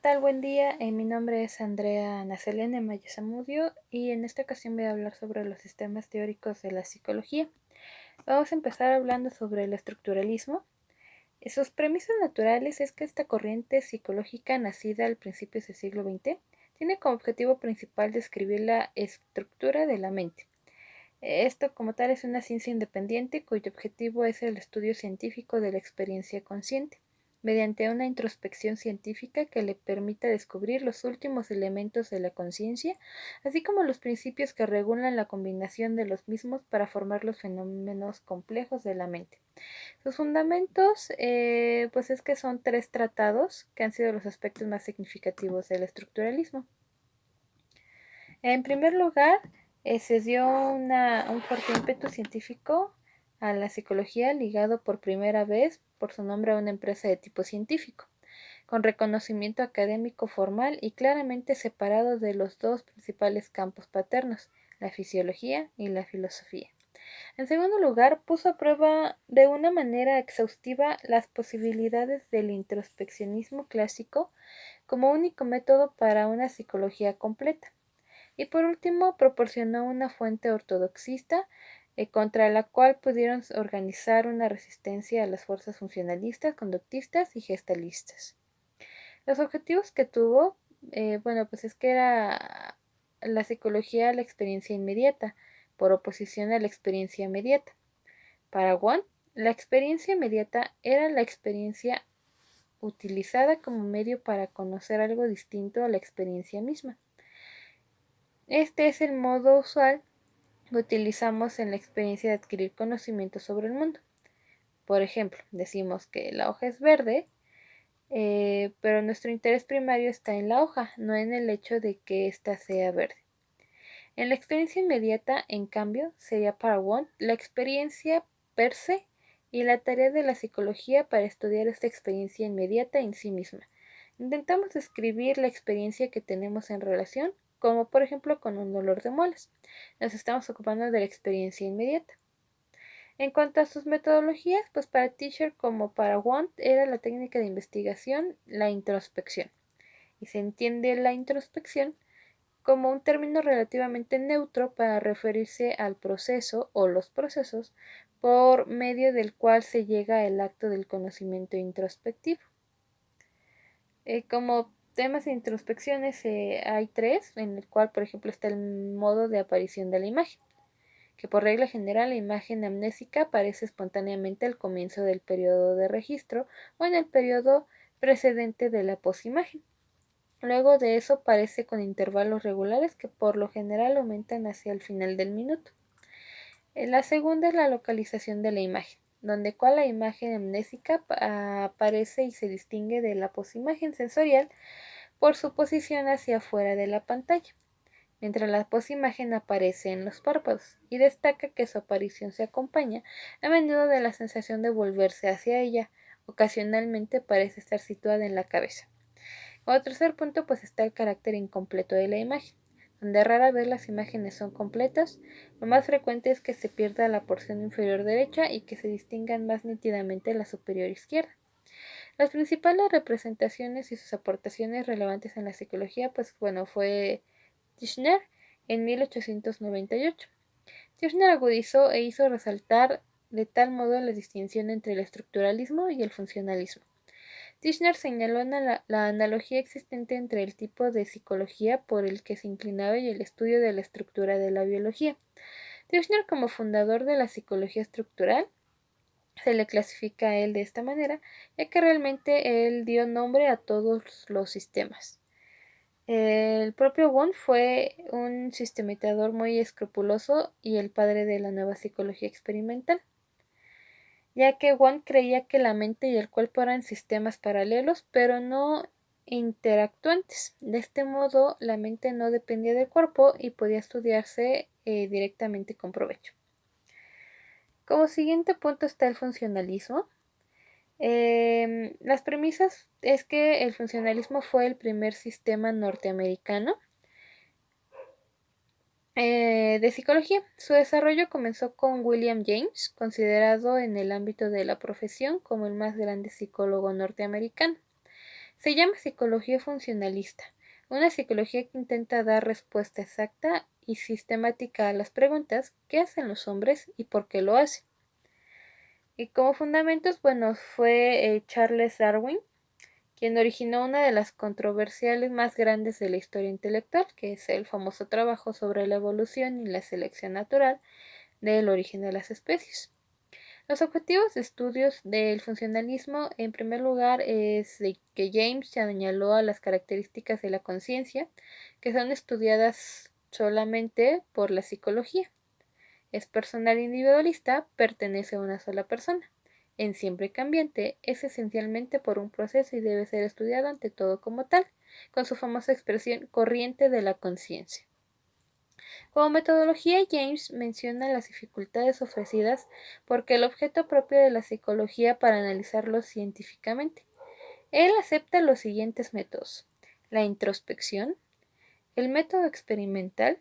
Tal? Buen día. Mi nombre es Andrea Nacelene Maya Zamudio y en esta ocasión voy a hablar sobre los sistemas teóricos de la psicología. Vamos a empezar hablando sobre el estructuralismo. Sus premisas naturales es que esta corriente psicológica nacida al principios del siglo XX tiene como objetivo principal describir la estructura de la mente. Esto como tal es una ciencia independiente cuyo objetivo es el estudio científico de la experiencia consciente, mediante una introspección científica que le permita descubrir los últimos elementos de la conciencia, así como los principios que regulan la combinación de los mismos para formar los fenómenos complejos de la mente. Sus fundamentos, pues es que son tres tratados que han sido los aspectos más significativos del estructuralismo. En primer lugar, se dio un fuerte ímpetu científico a la psicología ligado por primera vez por su nombre a una empresa de tipo científico, con reconocimiento académico formal y claramente separado de los dos principales campos paternos, la fisiología y la filosofía. En segundo lugar, puso a prueba de una manera exhaustiva las posibilidades del introspeccionismo clásico como único método para una psicología completa. Y por último, proporcionó una fuente ortodoxista contra la cual pudieron organizar una resistencia a las fuerzas funcionalistas, conductistas y gestalistas. Los objetivos que tuvo, pues es que era la psicología la experiencia inmediata, por oposición a la experiencia inmediata. Para Wundt, la experiencia inmediata era la experiencia utilizada como medio para conocer algo distinto a la experiencia misma. Este es el modo usual que utilizamos en la experiencia de adquirir conocimiento sobre el mundo. Por ejemplo, decimos que la hoja es verde, pero nuestro interés primario está en la hoja, no en el hecho de que ésta sea verde. En la experiencia inmediata, en cambio, sería para Wundt la experiencia per se y la tarea de la psicología para estudiar esta experiencia inmediata en sí misma. Intentamos describir la experiencia que tenemos en relación, como por ejemplo con un dolor de muelas. Nos estamos ocupando de la experiencia inmediata. En cuanto a sus metodologías, pues para Tischer como para Wundt era la técnica de investigación la introspección. Y se entiende la introspección como un término relativamente neutro para referirse al proceso o los procesos por medio del cual se llega al acto del conocimiento introspectivo. Como temas de introspecciones hay tres, en el cual por ejemplo está el modo de aparición de la imagen, que por regla general la imagen amnésica aparece espontáneamente al comienzo del periodo de registro o en el periodo precedente de la posimagen. Luego de eso aparece con intervalos regulares que por lo general aumentan hacia el final del minuto. La segunda es la localización de la imagen, donde cual la imagen amnésica aparece y se distingue de la posimagen sensorial por su posición hacia afuera de la pantalla, mientras la posimagen aparece en los párpados, y destaca que su aparición se acompaña a menudo de la sensación de volverse hacia ella. Ocasionalmente parece estar situada en la cabeza. Como tercer punto, pues está el carácter incompleto de la imagen, donde rara vez las imágenes son completas. Lo más frecuente es que se pierda la porción inferior derecha y que se distingan más nítidamente la superior izquierda. Las principales representaciones y sus aportaciones relevantes en la psicología, fue Tishner en 1898. Tishner agudizó e hizo resaltar de tal modo la distinción entre el estructuralismo y el funcionalismo. Tishner señaló la analogía existente entre el tipo de psicología por el que se inclinaba y el estudio de la estructura de la biología. Tishner, como fundador de la psicología estructural, se le clasifica a él de esta manera, ya que realmente él dio nombre a todos los sistemas. El propio Wundt fue un sistematizador muy escrupuloso y el padre de la nueva psicología experimental, ya que Wundt creía que la mente y el cuerpo eran sistemas paralelos, pero no interactuantes. De este modo, la mente no dependía del cuerpo y podía estudiarse directamente con provecho. Como siguiente punto está el funcionalismo. Las premisas es que el funcionalismo fue el primer sistema norteamericano de psicología. Su desarrollo comenzó con William James, considerado en el ámbito de la profesión como el más grande psicólogo norteamericano. Se llama psicología funcionalista, una psicología que intenta dar respuesta exacta y sistemática a las preguntas ¿qué hacen los hombres y por qué lo hacen? Y como fundamentos, bueno, fue Charles Darwin, quien originó una de las controversiales más grandes de la historia intelectual, que es el famoso trabajo sobre la evolución y la selección natural del origen de las especies. Los objetivos de estudios del funcionalismo, en primer lugar, es de que James señaló a las características de la conciencia que son estudiadas solamente por la psicología. Es personal e individualista, pertenece a una sola persona. En siempre cambiante, es esencialmente por un proceso y debe ser estudiado ante todo como tal, con su famosa expresión corriente de la conciencia. Como metodología, James menciona las dificultades ofrecidas porque el objeto propio de la psicología para analizarlo científicamente. Él acepta los siguientes métodos: la introspección, el método experimental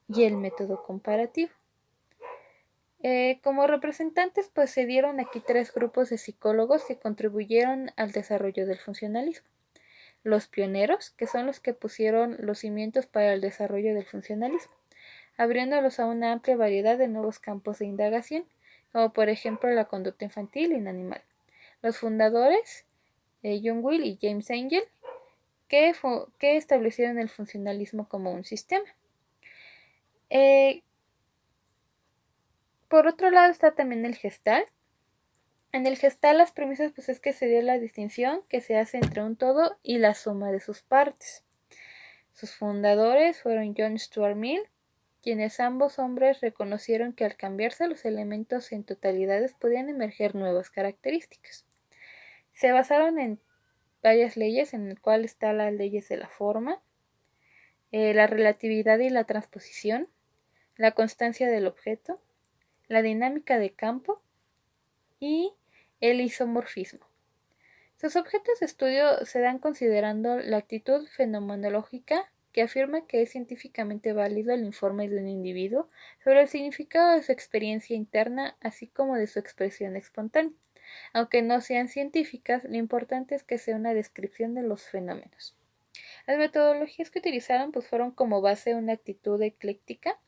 y el método comparativo. Como representantes, pues se dieron aquí tres grupos de psicólogos que contribuyeron al desarrollo del funcionalismo. Los pioneros, que son los que pusieron los cimientos para el desarrollo del funcionalismo, abriéndolos a una amplia variedad de nuevos campos de indagación, como por ejemplo la conducta infantil y en animal. Los fundadores, John Will y James Angel, que establecieron el funcionalismo como un sistema. Por otro lado está también el Gestalt. En el Gestalt las premisas pues es que se dio la distinción que se hace entre un todo y la suma de sus partes. Sus fundadores fueron John Stuart Mill, quienes ambos hombres reconocieron que al cambiarse los elementos en totalidades podían emerger nuevas características. Se basaron en varias leyes, en el cual están las leyes de la forma, la relatividad y la transposición, la constancia del objeto, la dinámica de campo y el isomorfismo. Sus objetos de estudio se dan considerando la actitud fenomenológica, que afirma que es científicamente válido el informe de un individuo sobre el significado de su experiencia interna, así como de su expresión espontánea. Aunque no sean científicas, lo importante es que sea una descripción de los fenómenos. Las metodologías que utilizaron pues fueron como base una actitud ecléctica,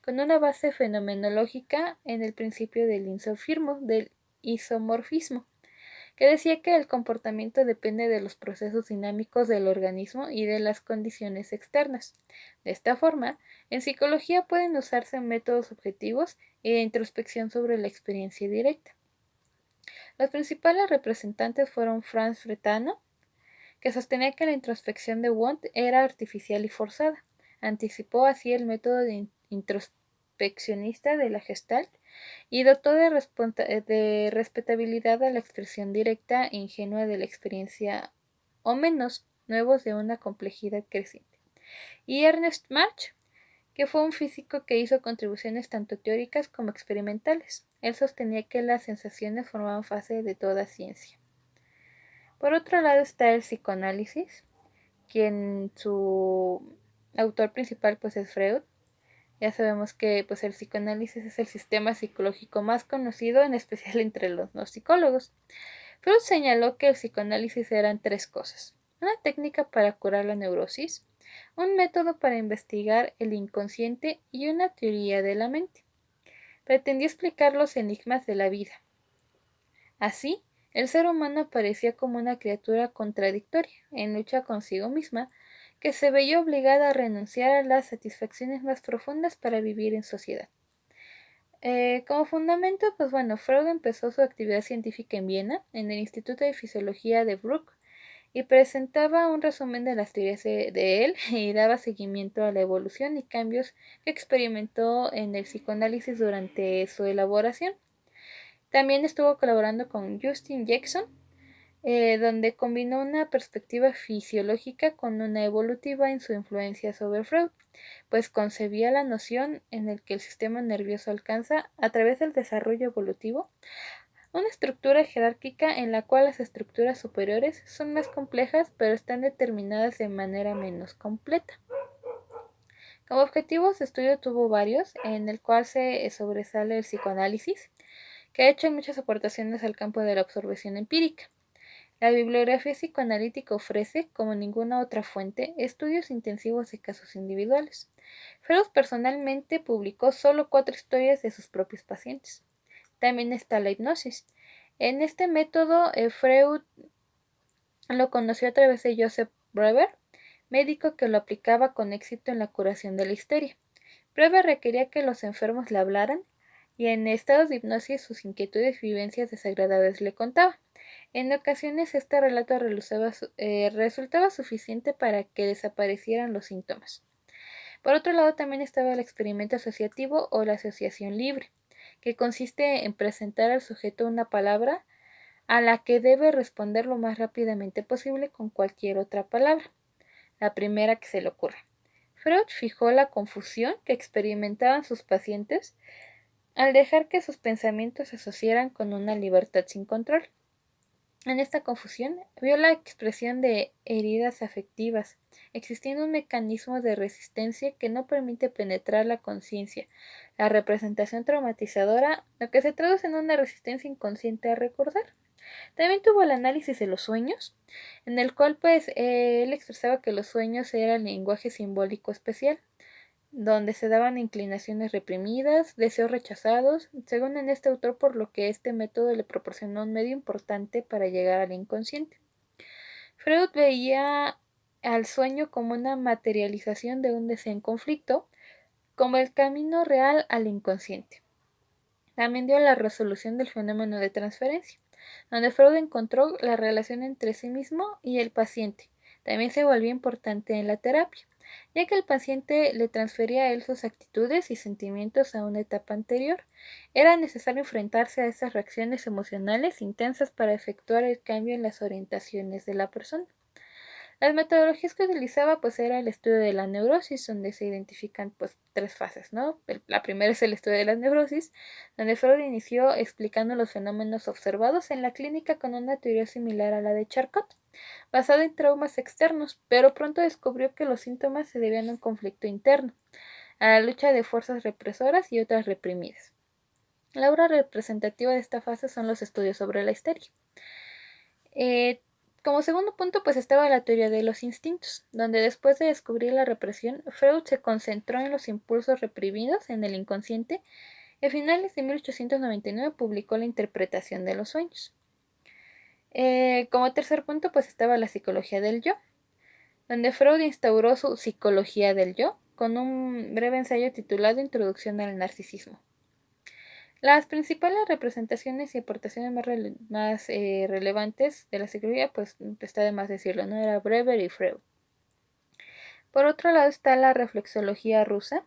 con una base fenomenológica en el principio del isomorfismo, que decía que el comportamiento depende de los procesos dinámicos del organismo y de las condiciones externas. De esta forma, en psicología pueden usarse métodos objetivos y de introspección sobre la experiencia directa. Los principales representantes fueron Franz Fretano, que sostenía que la introspección de Wundt era artificial y forzada. Anticipó así el método introspeccionista de la Gestalt y dotó de respetabilidad a la expresión directa e ingenua de la experiencia, o menos nuevos de una complejidad creciente. Y Ernest Mach, que fue un físico que hizo contribuciones tanto teóricas como experimentales. Él sostenía que las sensaciones formaban fase de toda ciencia. Por otro lado está el psicoanálisis, quien su autor principal pues es Freud. Ya sabemos que pues el psicoanálisis es el sistema psicológico más conocido, en especial entre los no psicólogos. Freud señaló que el psicoanálisis eran tres cosas: una técnica para curar la neurosis, un método para investigar el inconsciente y una teoría de la mente. Pretendió explicar los enigmas de la vida. Así, el ser humano aparecía como una criatura contradictoria, en lucha consigo misma, que se veía obligada a renunciar a las satisfacciones más profundas para vivir en sociedad. Como fundamento, pues bueno, Freud empezó su actividad científica en Viena, en el Instituto de Fisiología de Bruck, y presentaba un resumen de las teorías de él y daba seguimiento a la evolución y cambios que experimentó en el psicoanálisis durante su elaboración. También estuvo colaborando con Justin Jackson, donde combinó una perspectiva fisiológica con una evolutiva en su influencia sobre Freud, pues concebía la noción en el que el sistema nervioso alcanza, a través del desarrollo evolutivo, una estructura jerárquica en la cual las estructuras superiores son más complejas pero están determinadas de manera menos completa. Como objetivos de estudio tuvo varios, en el cual se sobresale el psicoanálisis, que ha hecho muchas aportaciones al campo de la observación empírica. La bibliografía psicoanalítica ofrece, como ninguna otra fuente, estudios intensivos de casos individuales. Freud personalmente publicó solo 4 historias de sus propios pacientes. También está la hipnosis. En este método, Freud lo conoció a través de Joseph Breuer, médico que lo aplicaba con éxito en la curación de la histeria. Breuer requería que los enfermos le hablaran y en estados de hipnosis sus inquietudes y vivencias desagradables le contaba. En ocasiones este relato resultaba suficiente para que desaparecieran los síntomas. Por otro lado también estaba el experimento asociativo o la asociación libre, que consiste en presentar al sujeto una palabra a la que debe responder lo más rápidamente posible con cualquier otra palabra, la primera que se le ocurra. Freud fijó la confusión que experimentaban sus pacientes al dejar que sus pensamientos se asociaran con una libertad sin control. En esta confusión vio la expresión de heridas afectivas, existiendo un mecanismo de resistencia que no permite penetrar la conciencia, la representación traumatizadora, lo que se traduce en una resistencia inconsciente a recordar. También tuvo el análisis de los sueños, en el cual él expresaba que los sueños eran lenguaje simbólico especial, donde se daban inclinaciones reprimidas, deseos rechazados, según en este autor, por lo que este método le proporcionó un medio importante para llegar al inconsciente. Freud veía al sueño como una materialización de un deseo en conflicto, como el camino real al inconsciente. También dio la resolución del fenómeno de transferencia, donde Freud encontró la relación entre sí mismo y el paciente. También se volvió importante en la terapia, ya que el paciente le transfería a él sus actitudes y sentimientos a una etapa anterior. Era necesario enfrentarse a esas reacciones emocionales intensas para efectuar el cambio en las orientaciones de la persona. Las metodologías que utilizaba pues era el estudio de la neurosis, donde se identifican pues 3 fases, ¿no? La primera es el estudio de la neurosis, donde Freud inició explicando los fenómenos observados en la clínica con una teoría similar a la de Charcot, basada en traumas externos, pero pronto descubrió que los síntomas se debían a un conflicto interno, a la lucha de fuerzas represoras y otras reprimidas. La obra representativa de esta fase son los estudios sobre la histeria. Como segundo punto, pues estaba la teoría de los instintos, donde después de descubrir la represión, Freud se concentró en los impulsos reprimidos en el inconsciente y a finales de 1899 publicó la interpretación de los sueños. Como tercer punto, pues estaba la psicología del yo, donde Freud instauró su psicología del yo con un breve ensayo titulado Introducción al narcisismo. Las principales representaciones y aportaciones más relevantes de la psicología, pues está de más decirlo, ¿no? Era Breuer y Freud. Por otro lado está la reflexología rusa,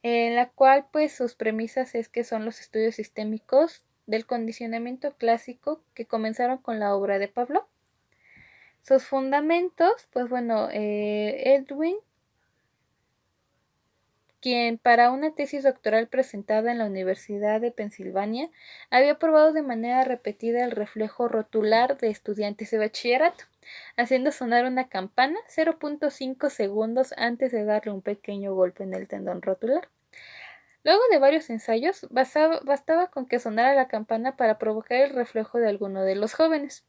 en la cual pues sus premisas es que son los estudios sistémicos del condicionamiento clásico que comenzaron con la obra de Pavlov. Sus fundamentos, pues bueno, Edwin, quien para una tesis doctoral presentada en la Universidad de Pensilvania había probado de manera repetida el reflejo rotular de estudiantes de bachillerato, haciendo sonar una campana 0.5 segundos antes de darle un pequeño golpe en el tendón rotular. Luego de varios ensayos, bastaba con que sonara la campana para provocar el reflejo de alguno de los jóvenes.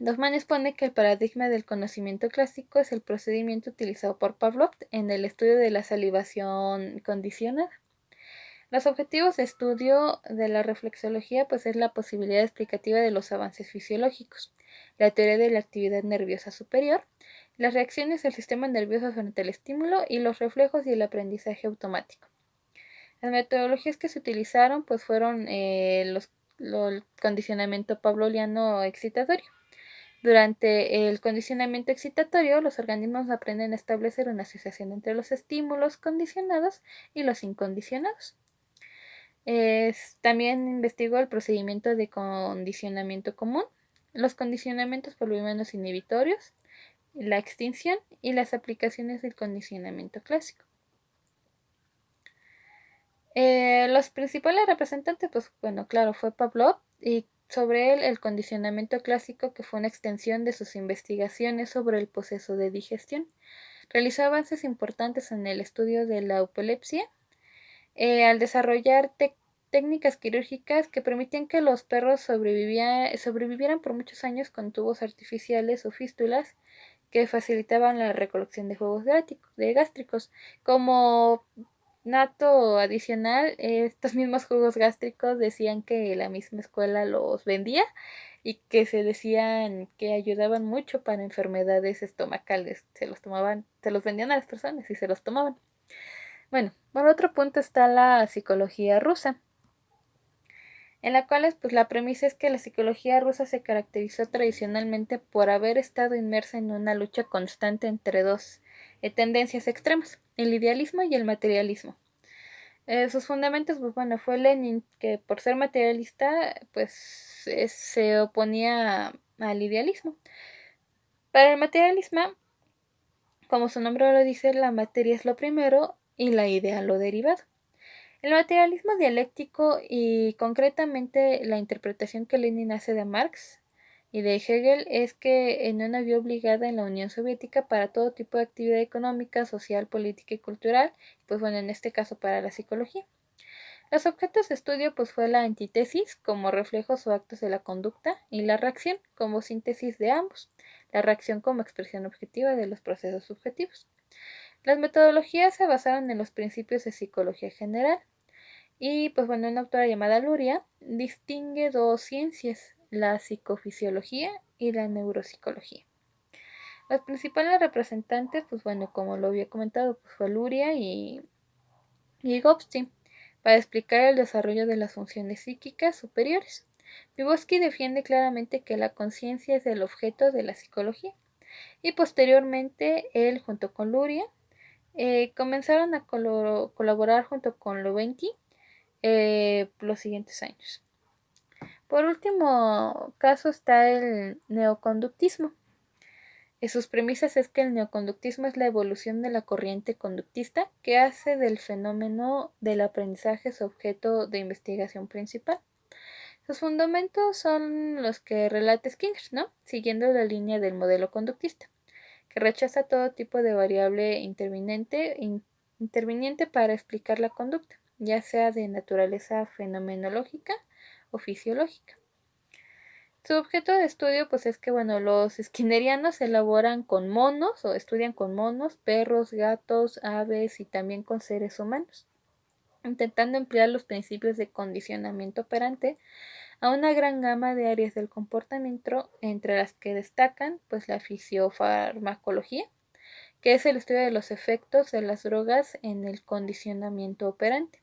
Dossmann expone que el paradigma del conocimiento clásico es el procedimiento utilizado por Pavlov en el estudio de la salivación condicionada. Los objetivos de estudio de la reflexología pues es la posibilidad explicativa de los avances fisiológicos, la teoría de la actividad nerviosa superior, las reacciones del sistema nervioso frente al estímulo y los reflejos y el aprendizaje automático. Las metodologías que se utilizaron pues fueron el condicionamiento pavloviano excitatorio. Durante el condicionamiento excitatorio, los organismos aprenden a establecer una asociación entre los estímulos condicionados y los incondicionados. También investigó el procedimiento de condicionamiento común, los condicionamientos pavlovianos inhibitorios, la extinción y las aplicaciones del condicionamiento clásico. Los principales representantes, pues bueno, claro, fue Pavlov y sobre él el condicionamiento clásico, que fue una extensión de sus investigaciones sobre el proceso de digestión. Realizó avances importantes en el estudio de la epilepsia al desarrollar técnicas quirúrgicas que permitían que los perros sobrevivieran por muchos años con tubos artificiales o fístulas que facilitaban la recolección de jugos gástricos. Como nato adicional, estos mismos jugos gástricos decían que la misma escuela los vendía y que se decían que ayudaban mucho para enfermedades estomacales. Se los vendían a las personas y se los tomaban. Bueno, por otro punto está la psicología rusa, en la cual pues, la premisa es que la psicología rusa se caracterizó tradicionalmente por haber estado inmersa en una lucha constante entre dos tendencias extremas, el idealismo y el materialismo. Sus fundamentos, pues bueno, fue Lenin, que por ser materialista, pues se oponía al idealismo. Para el materialismo, como su nombre lo dice, la materia es lo primero y la idea lo derivado. El materialismo dialéctico y concretamente la interpretación que Lenin hace de Marx y de Hegel es que no vio obligada en la Unión Soviética para todo tipo de actividad económica, social, política y cultural, pues bueno, en este caso para la psicología. Los objetos de estudio pues fue la antítesis como reflejos o actos de la conducta y la reacción como síntesis de ambos, la reacción como expresión objetiva de los procesos subjetivos. Las metodologías se basaron en los principios de psicología general y pues bueno, una autora llamada Luria distingue dos ciencias, la psicofisiología y la neuropsicología. Los principales representantes, pues bueno, como lo había comentado, pues fue Luria y Vygotsky, para explicar el desarrollo de las funciones psíquicas superiores. Vygotsky defiende claramente que la conciencia es el objeto de la psicología y posteriormente él junto con Luria comenzaron a colaborar junto con Lovenki los siguientes años. Por último caso está el neoconductismo. Sus premisas es que el neoconductismo es la evolución de la corriente conductista que hace del fenómeno del aprendizaje su objeto de investigación principal. Sus fundamentos son los que relata Skinner, ¿no? Siguiendo la línea del modelo conductista, que rechaza todo tipo de variable interviniente para explicar la conducta, ya sea de naturaleza fenomenológica o fisiológica. Su objeto de estudio pues es que bueno, los skinnerianos elaboran con monos o estudian con monos, perros, gatos, aves y también con seres humanos, intentando emplear los principios de condicionamiento operante a una gran gama de áreas del comportamiento, entre las que destacan pues la fisiofarmacología, que es el estudio de los efectos de las drogas en el condicionamiento operante.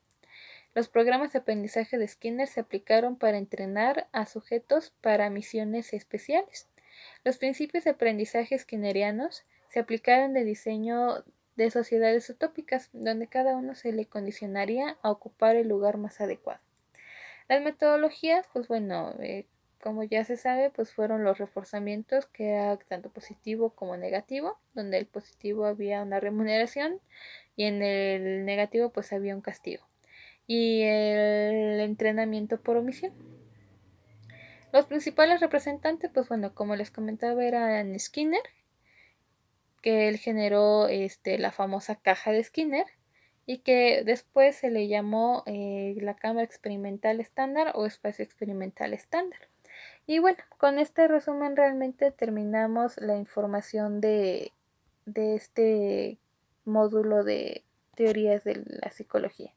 Los programas de aprendizaje de Skinner se aplicaron para entrenar a sujetos para misiones especiales. Los principios de aprendizaje skinnerianos se aplicaron de diseño de sociedades utópicas, donde cada uno se le condicionaría a ocupar el lugar más adecuado. Las metodologías, pues bueno, como ya se sabe, pues fueron los reforzamientos, que era tanto positivo como negativo, donde el positivo había una remuneración y en el negativo pues había un castigo. Y el entrenamiento por omisión. Los principales representantes, pues bueno, como les comentaba, eran Skinner, que él generó la famosa caja de Skinner y que después se le llamó la cámara experimental estándar o espacio experimental estándar. Y bueno, con este resumen realmente terminamos la información de este módulo de teorías de la psicología.